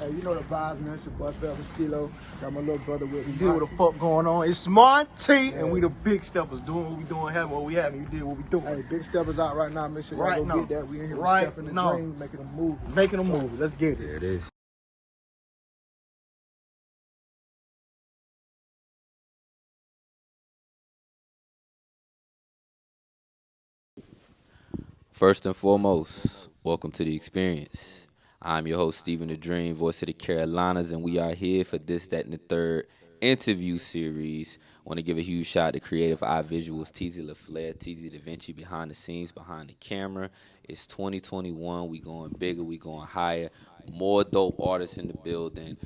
Hey, you know the vibes, man. It's your boy 4EvaStilo. Got my little brother with me. You did what the fuck going on. It's Montie, and we the big steppers doing what we doing, having what we having. You did what we doing. Hey, big steppers out right now. Make sure y'all go get that. We in here with Steph in the Dream, making a movie. Making a movie. Let's get it. There it is. First and foremost, welcome to the experience. I'm your host, Stephen the Dream, voice of the Carolinas, and we are here for this, that, and the third interview series. Want to give a huge shout out to Creative Eye Visuals, TZ LaFleur, TZ Da Vinci behind the scenes, behind the camera. It's 2021. We going bigger. We going higher. More dope artists in the building.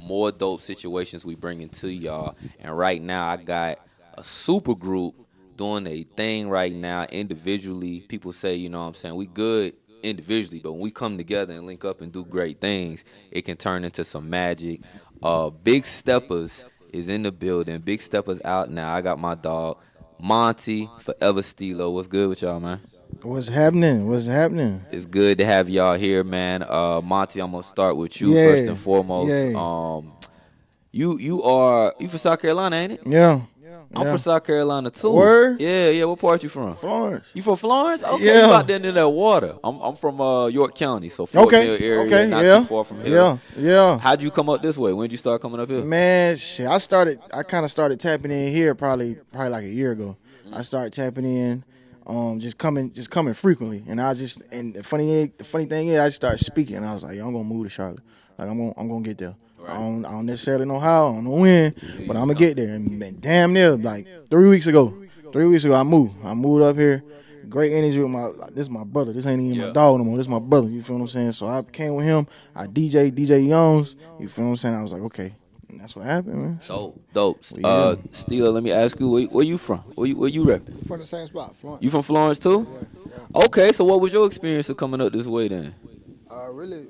More dope situations we bringing to y'all. And right now, I got a super group doing a thing right now individually. People say, you know what I'm saying, we good individually, but when we come together and link up and do great things, it can turn into some magic. Big Steppers is in the building. Big Steppers out now. I got my dog, Montie 4EvaStilo. What's good with y'all, man? What's happening? What's happening? It's good to have y'all here, man. Montie, I'm gonna start with you first and foremost. You from South Carolina, ain't it? Yeah. I'm from South Carolina too. Word? Yeah. What part you from? Florence. You from Florence? Okay, Yeah. you out there near that water. I'm from York County, so Fort Mill area, not too far from here. Yeah. How'd you come up this way? When did you start coming up here? Man, shit, I kind of started tapping in here probably like a year ago. I started tapping in, just coming frequently, and the funny thing is, I just started speaking, and I was like, yo, I'm gonna move to Charlotte. Like I'm gonna get there. Right. I don't necessarily know how, I don't know when, but I'm gonna get there. And damn near like 3 weeks ago, I moved. I moved up here. Great energy with this is my brother. This ain't even my dog no more. This is my brother. You feel what I'm saying? So I came with him. I DJ Youngs. You feel what I'm saying? I was like, okay. And that's what happened, man. So dope. Steele, let me ask you, where you from? Where you repping? From the same spot, Florence. You from Florence too? Yeah. Okay, so what was your experience of coming up this way then? Really,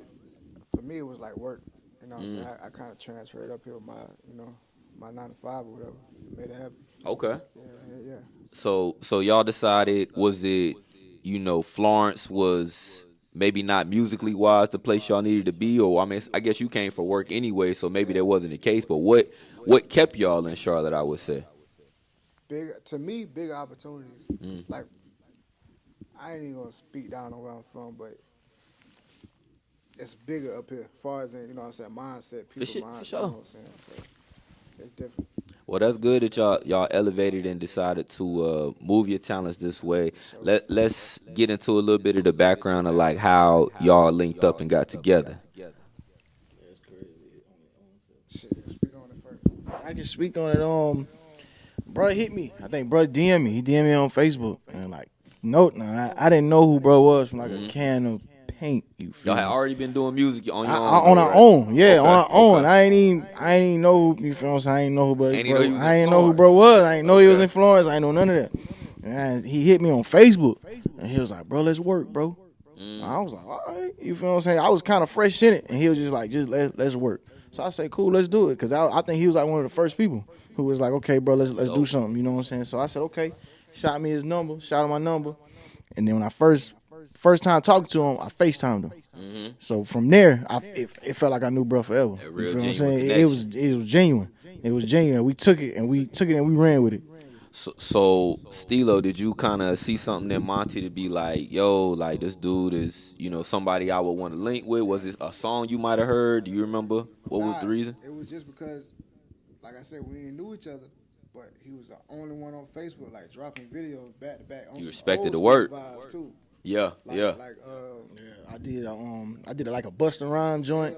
for me, it was like work. You know what I'm saying? I kind of transferred up here with my 9 to 5 or whatever. Made it happen. Okay. Yeah. So y'all decided, was it, Florence was maybe not musically wise the place y'all needed to be, or I guess you came for work anyway, so maybe that wasn't the case. But what kept y'all in Charlotte? I would say. Big opportunities. Like, I ain't even gonna speak down on where I'm from, but it's bigger up here, as far as in, mindset, mindset. For sure. You know what I'm saying? So it's different. Well, that's good that y'all elevated and decided to move your talents this way. Let's get into a little bit of the background of like how y'all linked up and got together. That's crazy. Speak on it first. I can speak on it. Bro hit me. I think bro DM me. He DM me on Facebook, and like, I didn't know who bro was from like a can of paint. You feel Y'all had me? already been doing music on your own. On our own, yeah, on our own. I ain't even know who, you feel what I'm saying? I ain't know who bro. I ain't know who bro was. I ain't know he was in Florence. I ain't know none of that. And he hit me on Facebook, and he was like, "Bro, let's work, bro." I was like, "All right," you feel what I'm saying? I was kind of fresh in it, and he was just like, let's work." So I said, "Cool, let's do it," because I think he was like one of the first people who was like, "Okay, bro, let's do something." You know what I'm saying? So I said, "Okay." Shot me his number, shot him my number, and then when I first time talking to him, I FaceTimed him. So from there, it felt like I knew bro forever. You feel what I'm saying? It was genuine. It was genuine. We took it and we ran with it. So Stilo, did you kind of see something in Montie to be like, yo, like this dude is, somebody I would want to link with? Was it a song you might have heard? Do you remember? What was the reason? It was just because, like I said, we didn't know each other, but he was the only one on Facebook, like dropping videos back to back. You respected the work. Too. Yeah. I did like a Busta Rhymes joint.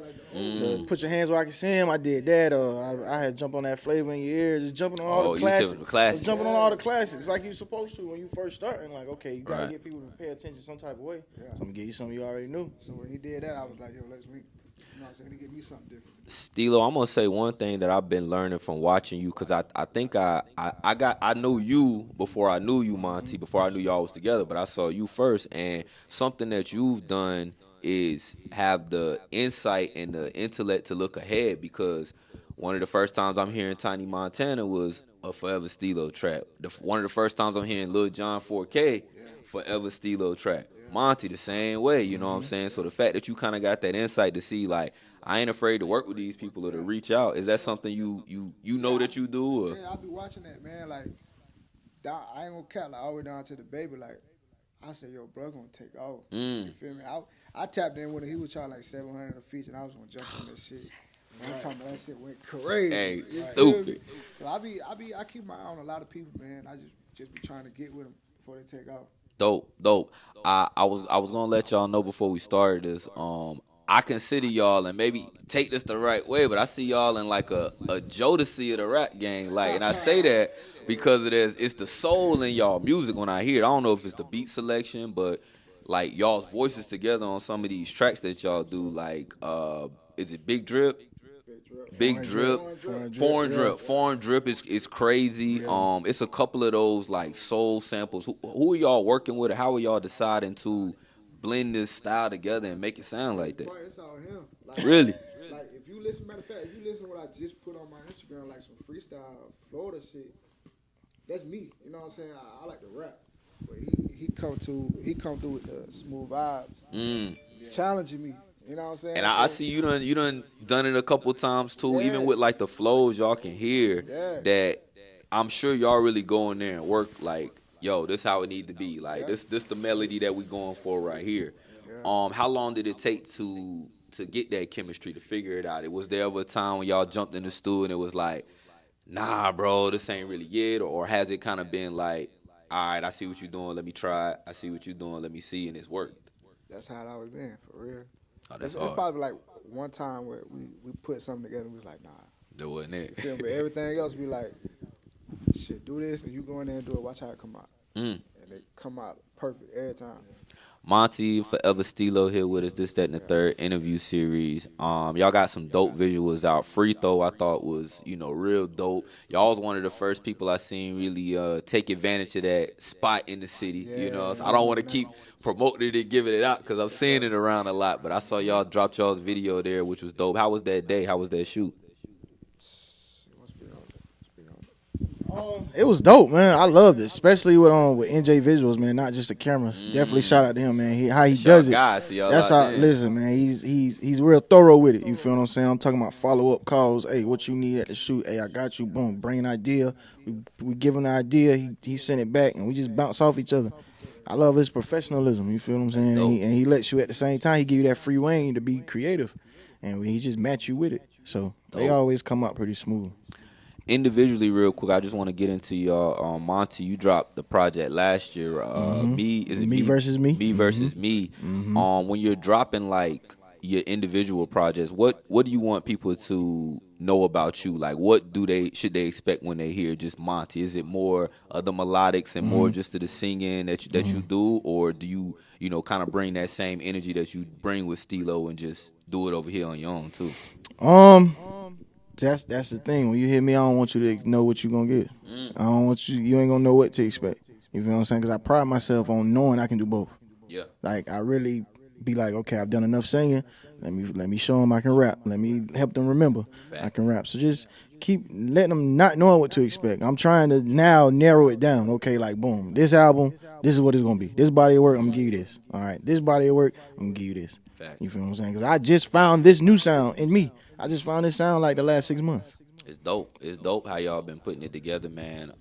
Put your hands where I can see him. I did that. I had jumped on that Flavor in Your Ear, just jumping on all the classics. Jumping on all the classics like you're supposed to when you first starting. Like, okay, you gotta get people to pay attention some type of way. Yeah. So I'm gonna give you something you already knew. So when he did that, I was like, yo, let's meet. You know what I'm saying? He give me something different. Stilo, I'm gonna say one thing that I've been learning from watching you, because I think I knew you before I knew you, Montie, before I knew y'all was together, but I saw you first, and something that you've done is have the insight and the intellect to look ahead, because one of the first times I'm hearing Tiny Montana was a 4EvaStilo track. One of the first times I'm hearing Lil Jon 4K 4EvaStilo track. Montie the same way, you know what I'm saying? So the fact that you kind of got that insight to see, like, I ain't afraid to work with these people or to reach out. Is that something you know that you do? Or? Yeah, I be watching that, man. Like, I ain't gonna cap like all the way down to the baby. Like, I said, yo, bro, gonna take off. You feel me? I tapped in when he was charging like 700 a feature, and I was gonna jump on that shit. Man, I'm talking about that shit went crazy. Hey, stupid. So I keep my eye on a lot of people, man. I just be trying to get with them before they take off. Dope. I was gonna let y'all know before we started this. I consider y'all, and maybe take this the right way, but I see y'all in like a Jodeci of the rap gang. Like, and I say that because it's the soul in y'all music when I hear it. I don't know if it's the beat selection, but like y'all's voices together on some of these tracks that y'all do. Like, is it Big Drip? Big Drip, Foreign Drip is crazy. It's a couple of those like soul samples. Who are y'all working with? Or how are y'all deciding to blend this style together and make it sound like that? It's all him. Like, really? Like if you listen, matter of fact, if you listen to what I just put on my Instagram, like some freestyle Florida shit, that's me. You know what I'm saying? I like to rap, but he come through with the smooth vibes, challenging me. You know what I'm saying? And I see you done it a couple times too. Even with like the flows, y'all can hear that. I'm sure y'all really go in there and work like, yo, this how it need to be. Like this the melody that we going for right here. How long did it take to get that chemistry, to figure it out? Was there ever a time when y'all jumped in the studio and it was like, nah, bro, this ain't really it? Or has it kind of been like, all right, I see what you're doing, let me try it. I see what you're doing, let me see, and it's worked? That's how it always been, for real. Oh, that's it's probably like one time where we put something together and we was like, nah. That wasn't it. You feel me? But everything else, we like, shit, do this, and you go in there and do it, watch how it come out. And it come out perfect every time. Montie 4EvaStilo here with us, this, that, and the third interview series. Y'all got some dope visuals out. Free Throw, I thought was, real dope. Y'all was one of the first people I seen really take advantage of that spot in the city. So I don't want to keep promoting it and giving it out because I'm seeing it around a lot. But I saw y'all dropped y'all's video there, which was dope. How was that day? How was that shoot? It was dope, man. I loved it, especially with NJ visuals, man. Not just the cameras. Definitely shout out to him, man. How he does it. That's how. Listen, man. He's real thorough with it. You feel what I'm saying? I'm talking about follow up calls. Hey, what you need at the shoot? Hey, I got you. Boom. Bring an idea. We give him the idea. He sent it back, and we just bounce off each other. I love his professionalism. You feel what I'm saying? And he lets you at the same time. He give you that free reign to be creative, and he just match you with it. So they always come out pretty smooth. Individually, real quick, I just want to get into y'all. Montie, you dropped the project last year. Me versus me. Me versus me. When you're dropping like your individual projects, what do you want people to know about you? Like, what should they expect when they hear just Montie? Is it more of the melodics and more just of the singing that you do, or do you kind of bring that same energy that you bring with Stilo and just do it over here on your own too? That's the thing. When you hear me, I don't want you to know what you're going to get. I don't want you ain't going to know what to expect. You feel what I'm saying? Because I pride myself on knowing I can do both. Yeah. Like, I really be like, okay, I've done enough singing. Let me show them I can rap. Let me help them remember I can rap. So just keep letting them not knowing what to expect. I'm trying to now narrow it down. Okay, like, boom, this album, this is what it's going to be. This body of work, I'm going to give you this. All right, this body of work, I'm going to give you this. You feel what I'm saying? Because I just found this new sound in me. I just found this sound like the last 6 months. It's dope. It's dope how y'all been putting it together, man.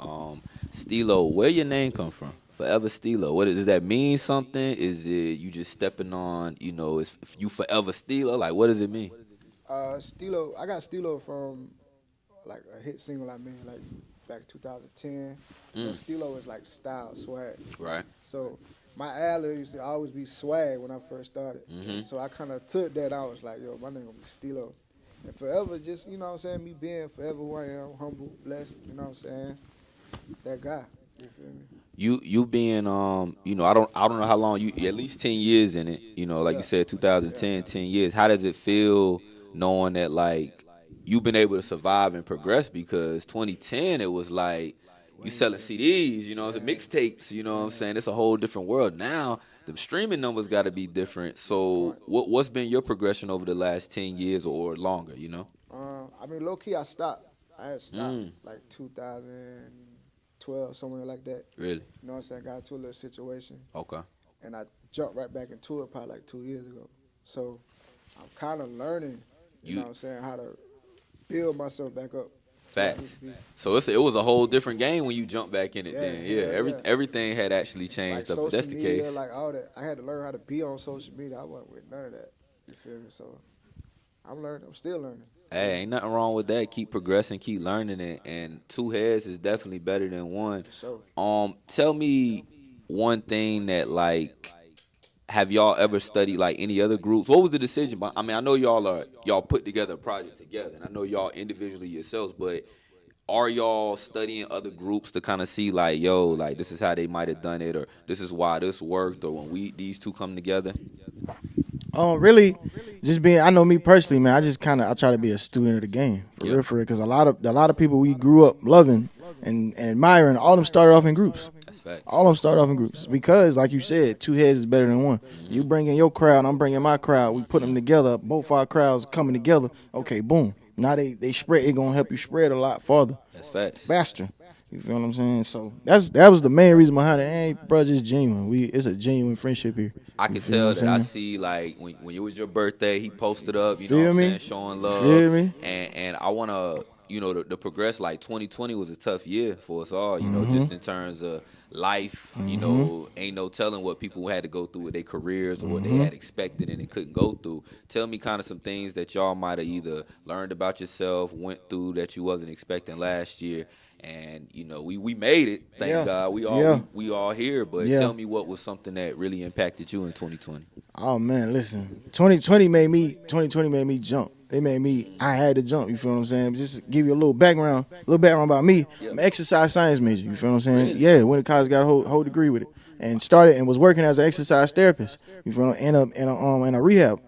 Stilo, where your name come from? 4EvaStilo. What does that mean? Something? Is it you just stepping on? Is you 4EvaStilo? Like, what does it mean? Stilo. I got Stilo from like a hit single I made like back in 2010. Stilo is like style, swag. Right. So my ad used to always be swag when I first started. So I kind of took that. I was like, yo, my name gonna be Stilo. And forever, just, you know what I'm saying, me being forever who I am, humble, blessed, you know what I'm saying, that guy, you feel me? You being, I don't know how long, you at least 10 years in it, like you said, 2010, 10 years. How does it feel knowing that, like, you've been able to survive and progress? Because 2010, it was like, you selling CDs, it's mixtapes, you know what I'm saying? It's a whole different world. Now, the streaming numbers got to be different. So what's been your progression over the last 10 years or longer, I mean, low-key, I stopped. I had stopped like 2012, somewhere like that. Really? You know what I'm saying? Got into a little situation. Okay. And I jumped right back into it probably like 2 years ago. So I'm kind of learning, you know what I'm saying, how to build myself back up. Facts. So it was a whole different game when you jumped back in it. Everything had actually changed. Like up. If that's the media, case, like all that. I had to learn how to be on social media. I wasn't with none of that. You feel me? So I'm learning. I'm still learning. Hey, ain't nothing wrong with that. Keep progressing, keep learning it, and two heads is definitely better than one. Sure. Tell me one thing that like. Have y'all ever studied like any other groups? What was the decision? I mean, I know y'all put together a project together, and I know y'all individually yourselves, but are y'all studying other groups to kind of see like, yo, like this is how they might have done it, or this is why this worked, or when these two come together? Really, just being. I know me personally, man. I try to be a student of the game for real, because a lot of people we grew up loving and admiring, all of them started off in groups. All of them start off in groups because, like you said, two heads is better than one. You bring in your crowd, I'm bringing my crowd. We put them together. Both our crowds coming together. Okay, boom. Now they spread. It gonna help you spread a lot farther. That's facts. Faster. You feel what I'm saying? So that was the main reason behind it. Hey, bro, just genuine. It's a genuine friendship here. I can tell that. I see like when it was your birthday, he posted up. You know what I'm saying, showing love. Feel me? And I wanna. To progress, like 2020 was a tough year for us all, just in terms of life, ain't no telling what people had to go through with their careers or what they had expected and they couldn't go through. Tell me kind of some things that y'all might have either learned about yourself, went through that you wasn't expecting last year. And, we made it. Thank God. We all here. But tell me what was something that really impacted you in 2020. Oh, man, listen. 2020 made me jump. I had to jump, you feel what I'm saying? Just to give you a little background about me. I'm an exercise science major, you feel what I'm saying? Really? Yeah, went to college, got a whole degree with it. And started and was working as an exercise therapist, you feel in a rehab.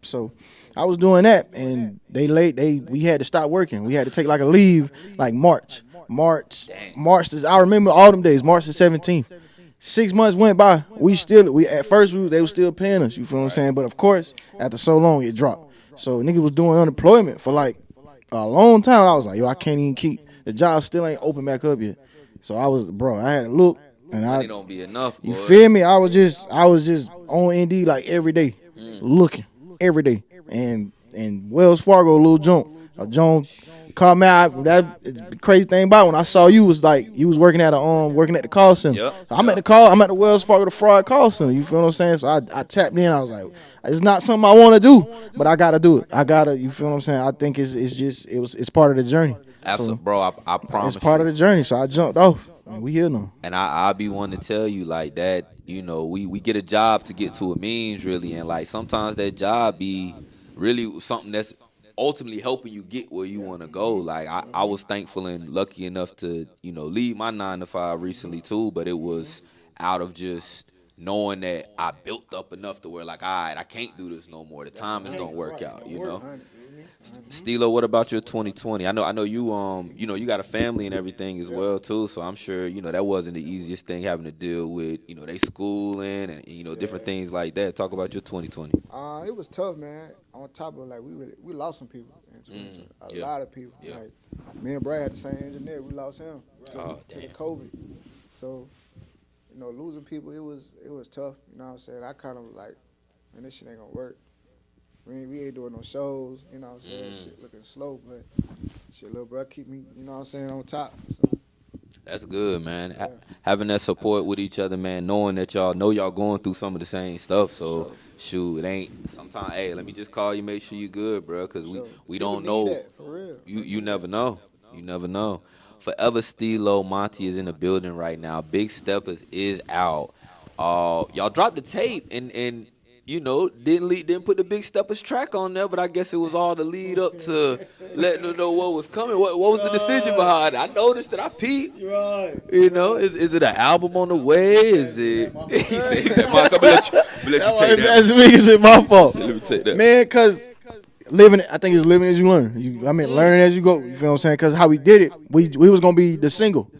So I was doing that, and we had to stop working. We had to take like a leave, like March. I remember all them days, March the 17th. 6 months went by. At first they were still paying us, you feel what I'm saying? But of course, after so long, it dropped. So niggas was doing unemployment for like a long time. I was like, yo, I can't even keep the job. Still ain't open back up yet. So I had to look, and money don't be enough. Boy. You feel me? I was just on Indeed like every day, looking every day, and Wells Fargo, Lil Jones called me out. That the crazy thing about it, when I saw you was like you was working at the call center. Yep. So I'm at the Wells Fargo, the fraud call center. You feel what I'm saying? So I tapped in. I was like, it's not something I want to do, but I gotta do it. You feel what I'm saying? I think it's part of the journey. Absolutely, so, bro. I promise. It's part of the journey. So I jumped off. And we here now. And I'll be one to tell you like that. We get a job to get to a means really, and like sometimes that job be really something that's ultimately helping you get where you want to go. Like I was thankful and lucky enough to leave my 9 to 5 recently too, but it was out of just knowing that I built up enough to where like, all right, I can't do this no more. The time is gonna work out, Stilo, what about your 2020? I know you you got a family and everything as well too, so I'm sure that wasn't the easiest thing having to deal with they schooling and different things like that. Talk about your 2020. It was tough, man. On top of like we lost some people in 2020. A lot of people. Yeah. Like me and Brad had the same engineer. We lost him to the COVID. So losing people, it was tough. You know what I'm saying? I kind of like, man, this shit ain't gonna work. We ain't doing no shows, you know what I'm saying? Shit looking slow, but shit, little bro, keep me, you know what I'm saying, on top. So. That's good, man. Yeah. Having that support with each other, man, knowing that y'all going through some of the same stuff. So, shoot, it ain't sometimes, hey, let me just call you, make sure you good, bro, because we don't know. That, for real. You never know. You never know. 4EvaStilo, Montie is in the building right now. Big Steppers is out. Y'all dropped the tape and didn't put the Big Steppers track on there, but I guess it was all the lead up to letting them know what was coming. What was the decision behind it? I noticed that I peeped. Right. Is it an album on the way? Is it? He said, Monty, I'm let you take that. That's me. It's my fault. Let me take that. Man, because I think it's living as you learn. Learning as you go. You feel what I'm saying? Because how we did it, we was going to be the single.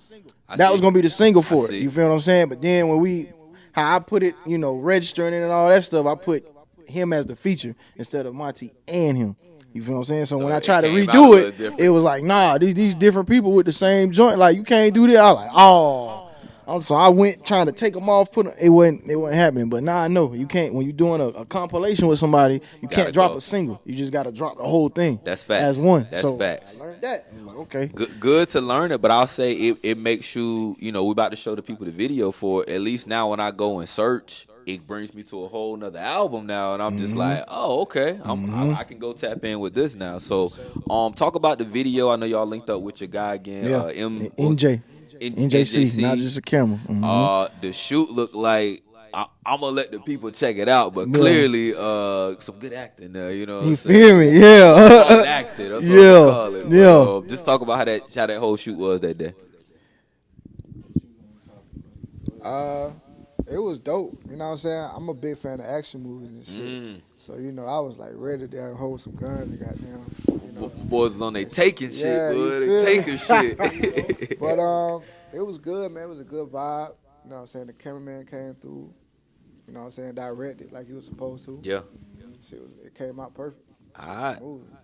That was going to be the single for it. You feel what I'm saying? But then when how I put it, registering it and all that stuff, I put him as the feature instead of Monty and him. You feel what I'm saying? So when I tried to redo it, it was like, nah, these different people with the same joint. Like, you can't do that. I was like, So I went trying to take them off, it wasn't happening. But now I know you can't when you're doing a compilation with somebody, you can't drop a single. You just gotta drop the whole thing. That's facts. As one. That's facts. I learned that. I was like, okay. Good to learn it, but I'll say it makes you, we're about to show the people the video for it. At least now when I go and search, it brings me to a whole nother album now, and I'm just like, oh, okay, I can go tap in with this now. So, talk about the video. I know y'all linked up with your guy again, NJC, not just a camera. The shoot looked like I'm gonna let the people check it out, but clearly, some good acting there. You know, you feel me? Yeah, acted. That's what I call it. But, just talk about how that whole shoot was that day. It was dope. You know what I'm saying? I'm a big fan of action movies and shit. So, I was like ready to hold some guns and goddamn. Boys was on they taking shit, boy. They taking shit. But it was good, man. It was a good vibe. You know what I'm saying? The cameraman came through, you know what I'm saying, directed like he was supposed to. Yeah. It came out perfect. All right.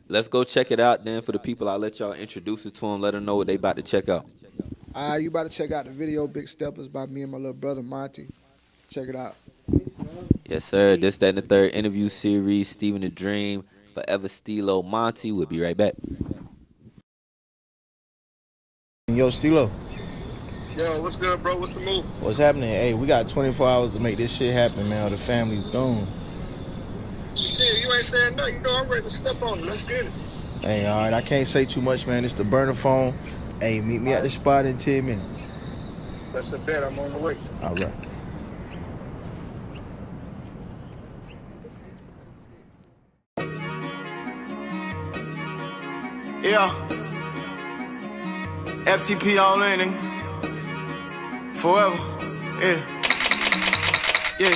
Let's go check it out then for the people. I'll let y'all introduce it to them, let them know what they about to check out. You about to check out the video Big Steppers by me and my little brother Montie. Check it out. Yes, sir. This, that, and the third interview series, Steven the Dream, 4EvaStilo, Montie. We'll be right back. Yo, Stilo. Yo, what's good, bro? What's the move? What's happening? Hey, we got 24 hours to make this shit happen, man, or the family's gone. Shit, you ain't saying nothing. I'm ready to step on it. Let's get it. Hey, all right. I can't say too much, man. It's the burner phone. Hey, meet me at the spot in 10 minutes. That's a bet. I'm on the way. All right. Yeah. FTP all in and forever. Yeah. Yeah.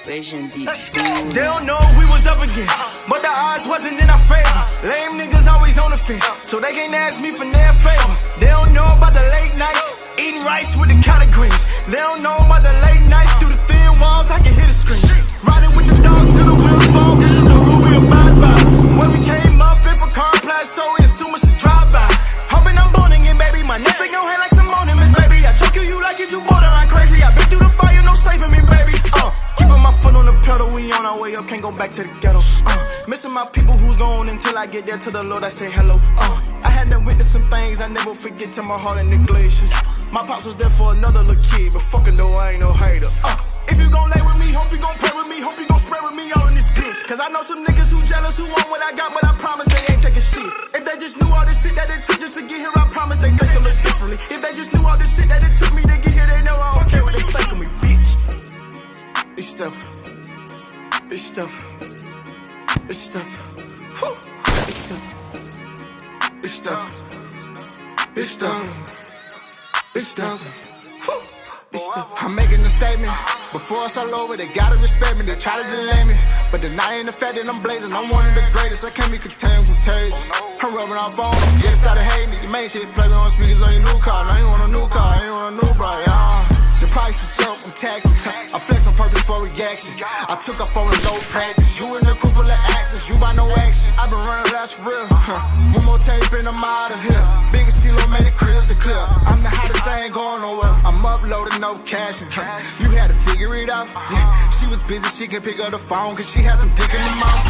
They don't know who we was up against, but the odds wasn't in our favor. Lame niggas always on the fence, so they can't ask me for their favor. They don't know about the late nights, eating rice with the collard greens. They don't know about the late nights, through the thin walls I can hear the screams. Riding with the dogs till the wheels fall, this is the rule we abide by. When we came up, if a car applies, so we assume it's a drive-by. Hoping I'm born again, baby, my next thing gon' hang like some ornaments, baby. I choke you like it, you borderline crazy. I been through the fire, no saving me, baby. Keeping my foot on the pedal, we on our way up, can't go back to the ghetto. Missing my people who's gone until I get there to the Lord, I say hello. I had to witness some things I never forget till my heart in the glaciers. My pops was there for another little kid, but fucking though I ain't no hater. If you gon' lay with me, hope you gon' pray with me, hope you gon' spread with me all in this bitch. Cause I know some niggas who jealous, who want what I got, but I promise they ain't taking shit. If they just knew all this shit that it took just to get here, I promise they think a little differently. If they just knew all this shit that it took me to get here, they know I don't care what they think of me, bitch. Bitch step, bitch step, bitch step, bitch step, bitch step, bitch step, bitch step. I'm making a statement. Before it's all over, they gotta respect me. They try to delay me, but denying the fact that I'm blazing. I'm one of the greatest, I can't be contained, contagious. I'm rubbing off on them, yeah, they started hating me. The main shit, play me on speakers on your new car. Now you want a new car, you want a new bra, The price is jump, I'm taxing. I flex on purpose for reaction. I took off on a low practice. You in the crew full of actors, you by no action. I've been running laps for real. One more tape and I'm out of here. Biggest Stilo made it crystal clear. I'm the hottest, I ain't going nowhere. I'm uploading, no caption. You had to figure it out. Yeah, she was busy, she can pick up the phone, cause she had some dick in the mouth.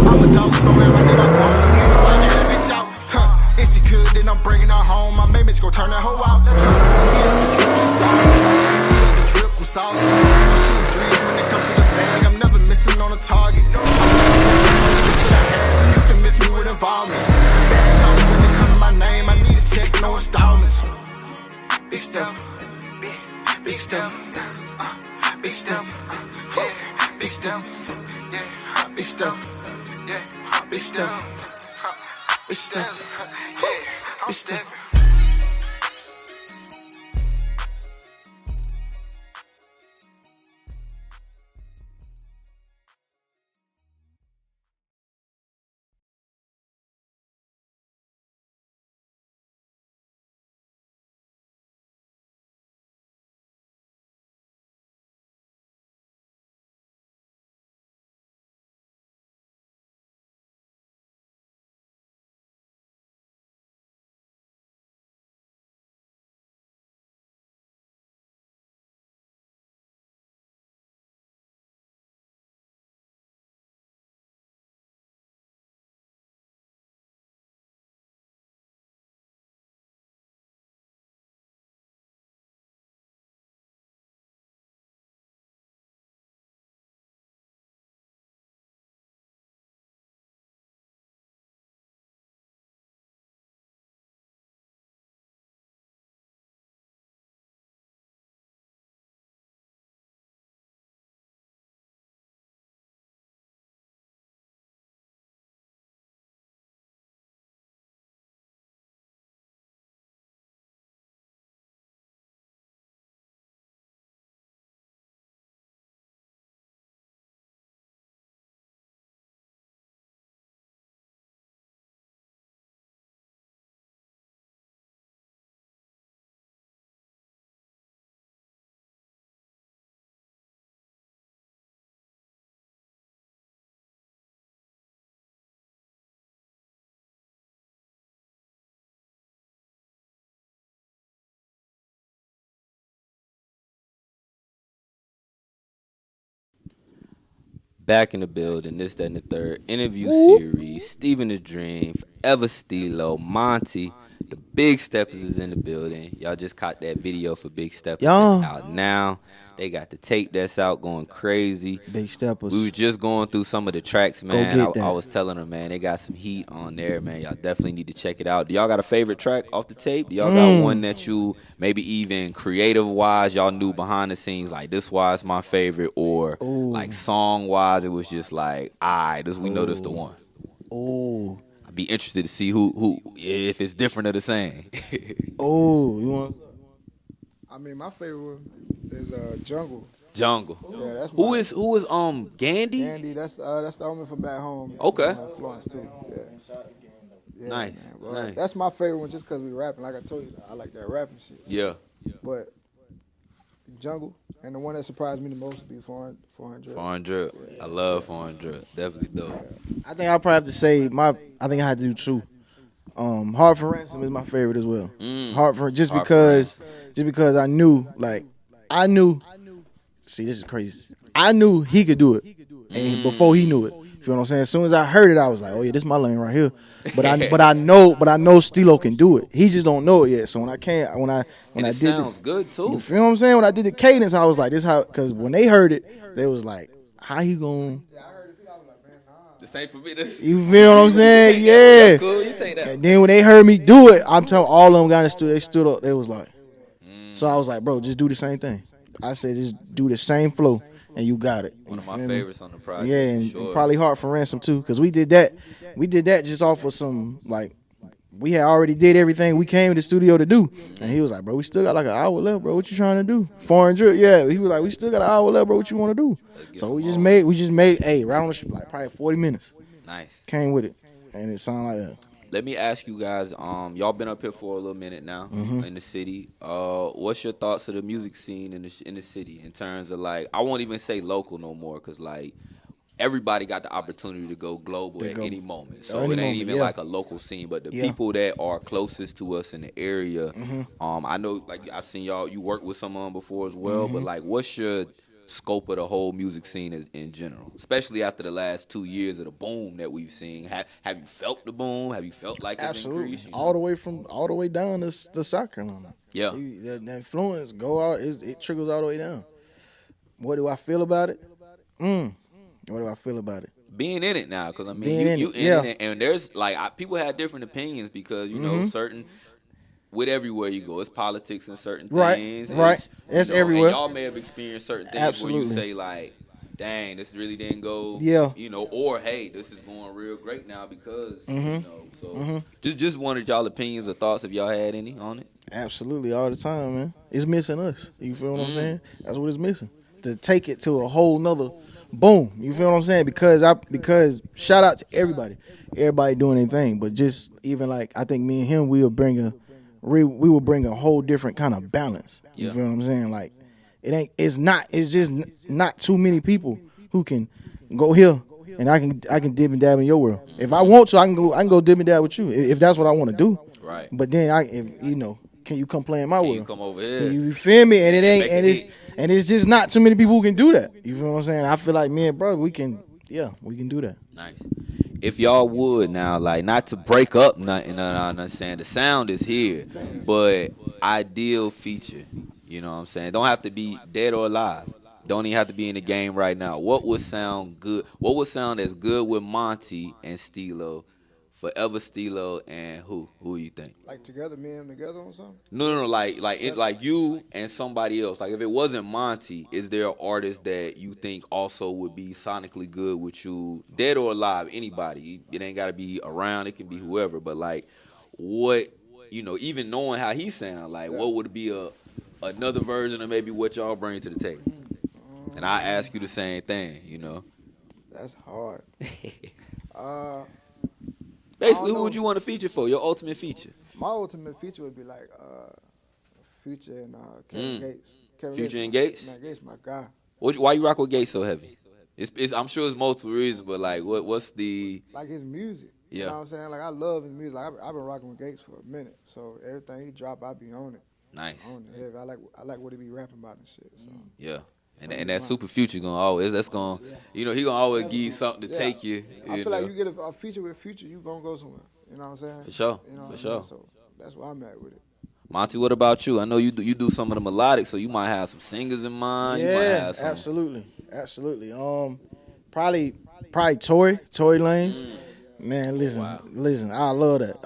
I'm a dog, somewhere right that I'm on. You know I let that bitch out. If she could, then I'm bringing her home. My main bitch gon' turn that hoe out. Get up the drip, she started. Get up the drip, I'm saucy. I'm shooting threes when it comes to the bag. I'm never missing on a target. I'm never missing on the bitch that I had, so you can miss me with involvements. Bad talk when it come to my name, I need a check, no installments. Big step, big step, big step, big step, big step, big step, big step, big step. Back in the building, this, that, and the third interview series. Steven the Dream, 4EvaStilo, Monty, the Big Steppers is in the building. Y'all just caught that video for Big Steppers that's out now. They got the tape that's out going crazy. Big Steppers. We were just going through some of the tracks, man. I was telling them, man, they got some heat on there, man. Y'all definitely need to check it out. Do y'all got a favorite track off the tape? Do y'all got one that you maybe even creative-wise y'all knew behind the scenes, like this was my favorite, or like song-wise it was just like, we know this the one. I'd be interested to see who if it's different or the same. You want? I mean, my favorite one is Jungle. Jungle. Yeah, that's who is Gandy? Gandy, that's the homie from back home. Okay. Florence too. Yeah, nice. Man, nice. That's my favorite one, just because we rapping. Like I told you, I like that rapping shit. So. Yeah. But Jungle, and the one that surprised me the most would be 400. 400. Yeah. I love 400. Definitely dope. Yeah. I think I'll probably have to say I think I had to do two. Hard for Ransom is my favorite as well. Hard for because I knew. See, this is crazy. I knew he could do it, and before he knew it. You feel what I'm saying? As soon as I heard it, I was like, "Oh yeah, this is my lane right here." But I know Stilo can do it. He just don't know it yet. So when I did sounds good too. You feel what I'm saying? When I did the cadence, I was like, "This how?" Because when they heard it, they was like, "How he going?" This ain't for me. This. You feel what I'm saying? Yeah. That's cool. You take that. And then when they heard me do it, I'm telling all of them got in the studio. They stood up. They was like, so I was like, "Bro, just do the same thing." I said, "Just do the same flow, and you got it." One of my favorites on the project. Yeah, and probably Hard for Ransom too, because we did that. We did that just off of some we had already did everything we came to the studio to do, and he was like, "Bro, we still got like an hour left, bro. What you trying to do?" 400, yeah. He was like, "We still got an hour left, bro. What you want to do?" So we just made, right on the ship, like probably 40 minutes. Nice. Came with it, and it sounded like that. Let me ask you guys, y'all been up here for a little minute now in the city. What's your thoughts of the music scene in the city in terms of like, I won't even say local no more, because like everybody got the opportunity to go global at any moment. So it ain't even like a local scene, but the people that are closest to us in the area, I know like I've seen you work with some of them before as well, but like what's your scope of the whole music scene in general, especially after the last 2 years of the boom that we've seen? Have you felt the boom? Have you felt like it's increased? All the way down to South Carolina. Yeah, the influence it trickles all the way down. What do I feel about it? What do I feel about it? Being in it now, because I mean, you in it, and there's like people have different opinions because you know certain. With everywhere you go, it's politics and certain things. Right. It's everywhere. And y'all may have experienced certain things where you say like, dang, this really didn't go, you know, or hey, this is going real great now because, you know. So just wanted y'all opinions or thoughts if y'all had any on it. Absolutely, all the time, man. It's missing us. You feel what I'm saying? That's what it's missing. To take it to a whole nother boom. You feel what I'm saying? Because shout out to everybody doing their thing, but just even like I think me and him, we will bring a whole different kind of balance. You feel what I'm saying? Like it's just not too many people who can go here and I can dip and dab in your world. If I want to, I can go dip and dab with you if that's what I want to do. Right. But then can you come play in my world? You come over here. You feel me? And it's just not too many people who can do that. You feel what I'm saying? I feel like me and brother, we can do that. Nice. If y'all would now, like, not to break up nothing, I'm saying the sound is here, but ideal feature, you know what I'm saying? Don't have to be dead or alive. Don't even have to be in the game right now. What would sound good? What would sound as good with Montie and Stilo, 4EvaStilo, and who? Who you think? Like together, me and him together on something? No, like you and somebody else. Like if it wasn't Montie, is there an artist that you think also would be sonically good with you, dead or alive? Anybody. It ain't got to be around. It can be whoever. But like, what, you know, even knowing how he sound, like what would be another version of maybe what y'all bring to the table? And I ask you the same thing, you know. That's hard. Basically, who would you want to feature for? Your ultimate feature? My ultimate feature would be like Future and Kevin Gates. Future and Gates? Man, Gates, my guy. Why you rock with Gates so heavy? I'm sure it's multiple reasons, but like, what's the... Like his music. Yeah. You know what I'm saying? Like, I love his music. Like, I've been rocking with Gates for a minute. So everything he drop, I be on it. Nice. On it. I like what he be rapping about and shit. So. Yeah. And that super future gonna always, that's gonna, he gonna always give you something to take you. I feel like you get a feature with Future, you gonna go somewhere. You know what I'm saying? For sure. For sure. So that's where I'm at with it. Monty, what about you? I know you do some of the melodic, so you might have some singers in mind. Yeah, you might have some. absolutely. Probably Tory Lanez. Man, listen. I love that.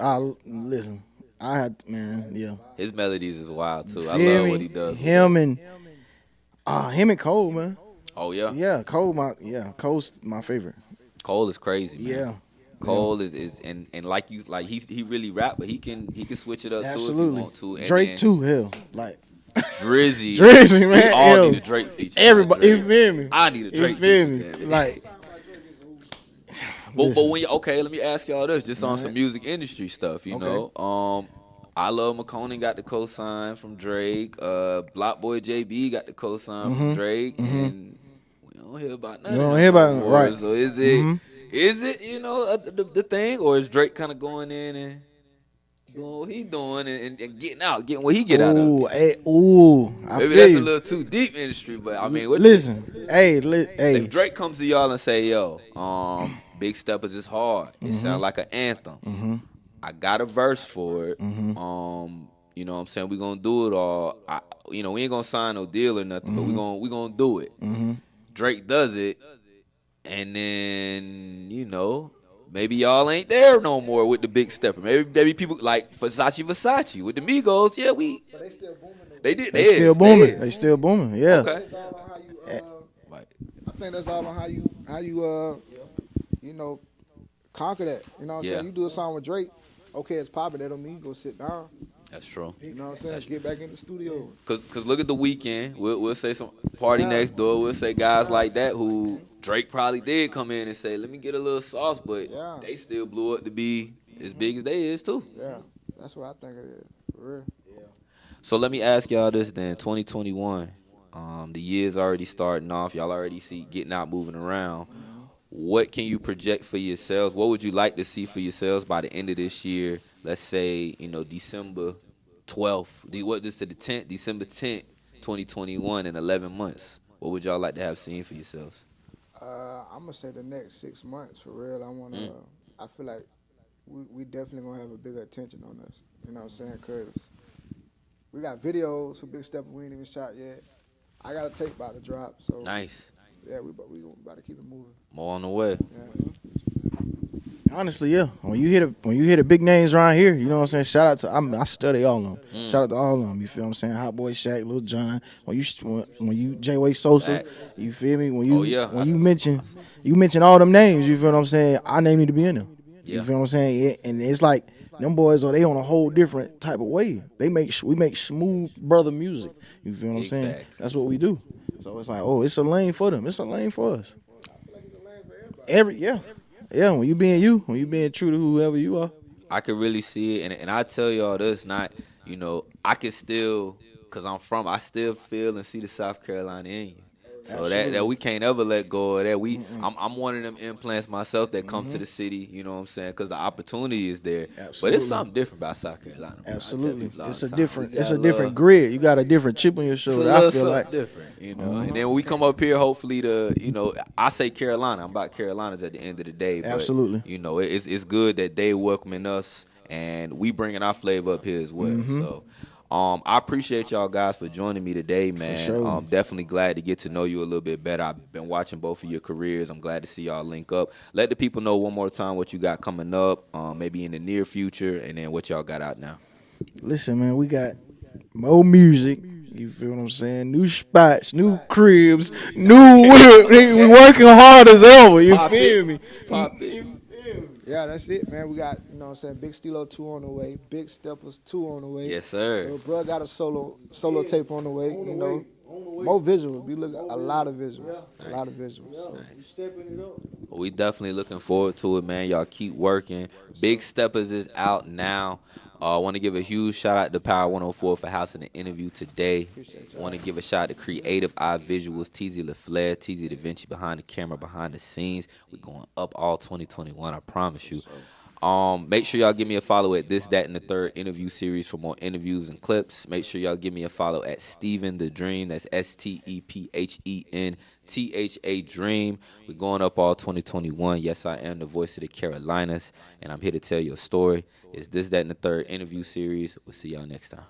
His melodies is wild too. I love what he does. Him and Cole, man. Oh yeah. Yeah, Cole's my favorite. Cole is crazy, man. Yeah. Cole is and like he really rap, but he can switch it up too if he want to. And Drake too, hell. Like Drizzy, man. We all need a Drake feature. Everybody, you feel me? I need a Drake feature. Like, but when let me ask y'all this, just on some music industry stuff, you know. I Love McConan got the cosign from Drake. Block Boy JB got the cosign from Drake, and we don't hear about nothing. You don't hear about it, right? So is it the thing, or is Drake kind of going in and doing what he doing and getting what he get out of it? Maybe that's a little too deep industry, but I mean, if Drake comes to y'all and say, "Yo, Big Steppers is hard. It sound like an anthem. I got a verse for it. You know what I'm saying? We gonna do it all. We ain't gonna sign no deal or nothing, but we gonna do it." Drake does it, and then maybe y'all ain't there no more with the Big Stepper. Maybe people like Versace with the Migos. Yeah, But they still booming. They still booming. They still booming. Yeah. Okay. I think that's all on how you conquer that. You know what I'm saying? You do a song with Drake. Okay, it's popping. That don't mean you go sit down. That's true. You know what I'm saying? Let's get back in the studio. Cause look at The Weeknd. We'll say some Party Next Door. We'll say guys like that who Drake probably did come in and say, "Let me get a little sauce," but they still blew up to be as big as they is too. Yeah, that's what I think it is. For real. Yeah. So let me ask y'all this then. 2021, the year's already starting off. Y'all already see getting out, moving around. What can you project for yourselves? What would you like to see for yourselves by the end of this year? Let's say, December 12th. What is to the 10th? December 10th, 2021, in 11 months. What would y'all like to have seen for yourselves? I'm gonna say the next 6 months for real. I feel like we definitely gonna have a bigger attention on us. You know what I'm saying? Cause we got videos for Big Stepper we ain't even shot yet. I got a tape about to drop. So nice. Yeah, we about to keep it moving. More on the way. Yeah. Honestly, yeah. When you hear the big names around here, you know what I'm saying? Shout out to I study all of them. Shout out to all of them. You feel what I'm saying? Hot Boy Shaq, Lil Jon. When you J-Way Sosa, you feel me? When you mention all them names, you feel what I'm saying? Our name need to be in them. You feel what I'm saying? And it's like them boys they on a whole different type of way. We make smooth brother music. You feel what I'm saying? That's what we do. So it's like, it's a lane for them. It's a lane for us. I feel like it's a lane for everybody. Yeah, when you being true to whoever you are. I could really see it, and I tell y'all this, not, I can still, because I still feel and see the South Carolina in you. So that we can't ever let go of that. I'm one of them implants myself that come to the city, you know what I'm saying, because the opportunity is there. Absolutely. But it's something different about South Carolina. Absolutely. It's a different grid. You got a different chip on your shoulder. I feel like different, And then when we come up here, hopefully I say Carolina. I'm about Carolinas at the end of the day. But, absolutely. It's good that they welcoming us and we bringing our flavor up here as well. So. I appreciate y'all guys for joining me today, man. For sure. I'm definitely glad to get to know you a little bit better. I've been watching both of your careers. I'm glad to see y'all link up. Let the people know one more time what you got coming up, maybe in the near future, and then what y'all got out now. Listen, man, we got more music. You feel what I'm saying? New spots, new cribs, new whip. We working hard as ever. You feel me? Yeah, that's it, man. We got, Big Stilo 2 on the way, Big Steppers 2 on the way. Yes, sir. Little bro got a solo tape on the way, More visuals. We look at a lot of visuals. A lot of visuals. So. We definitely looking forward to it, man. Y'all keep working. Big Steppers is out now. I want to give a huge shout out to Power 104 for housing the interview today. I want to give a shout out to Creative Eye Visuals, TZ LaFleur, TZ Da Vinci behind the camera, behind the scenes. We're going up all 2021, I promise you. Make sure y'all give me a follow at This, That, and the Third interview series for more interviews and clips. Make sure y'all give me a follow at Stephen the Dream. That's STEPHENTHA Dream. We're going up all 2021. Yes, I am the voice of the Carolinas, and I'm here to tell you a story. It's This, That, and the Third interview series. We'll see y'all next time.